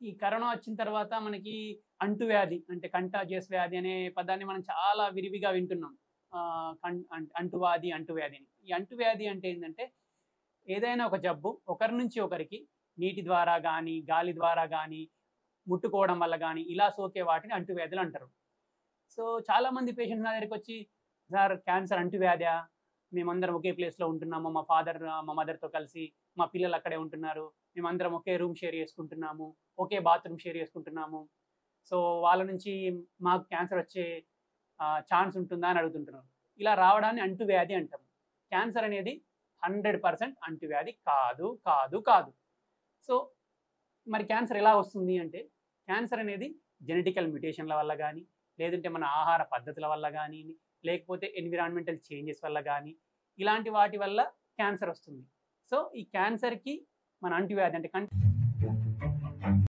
ఈ కరోనా వచ్చిన తర్వాత మనకి అంటువ్యాధి అంటే కంటాజియస్ వ్యాధి అనే పదాన్ని మనం చాలా విరివిగా వింటున్నాం. అంటువ్యాధి, అంటువ్యాధి అని. ఈ అంటువ్యాధి అంటే ఏందంటే ఏదైనా ఒక జబ్బు ఒకరి నుంచి ఒకరికి నీటి ద్వారా గానీ, గాలి ద్వారా గానీ, ముట్టుకోవడం వల్ల గానీ ఇలా సోకే వాటిని అంటువ్యాధులు అంటారు. సో చాలామంది పేషెంట్స్ నా దగ్గరికొచ్చి, "సార్ క్యాన్సర్ అంటువ్యాధా? మేమందరం ఒకే ప్లేస్‌లో ఉంటున్నాము. మా మదర్‌తో కలిసి. మా పిల్లలు అక్కడే ఉంటున్నారు. మేమందరం ఒకే రూమ్ షేర్ చేసుకుంటున్నాము. ఒకే బాత్రూమ్ షేర్ చేసుకుంటున్నాము. సో వాళ్ళ నుంచి మాకు క్యాన్సర్ వచ్చే ఛాన్స్ ఉంటుందా?" అని అడుగుతుంటున్నారు. ఇలా రావడాన్ని అంటువ్యాధి అంటాం. క్యాన్సర్ అనేది 100% అంటువ్యాధి కాదు, కాదు, కాదు. సో మరి క్యాన్సర్ ఎలా వస్తుంది అంటే, క్యాన్సర్ అనేది జెనెటికల్ మ్యుటేషన్‌ల వల్ల గానీ, లేదంటే మన ఆహార పద్ధతుల వల్ల గానీ, లేకపోతే ఎన్విరాన్మెంటల్ చేంజెస్ వల్ల గానీ, ఇలాంటి వాటి వల్ల క్యాన్సర్ వస్తుంది. సో ఈ క్యాన్సర్‌కి మన అంటువ్యాధి అంటే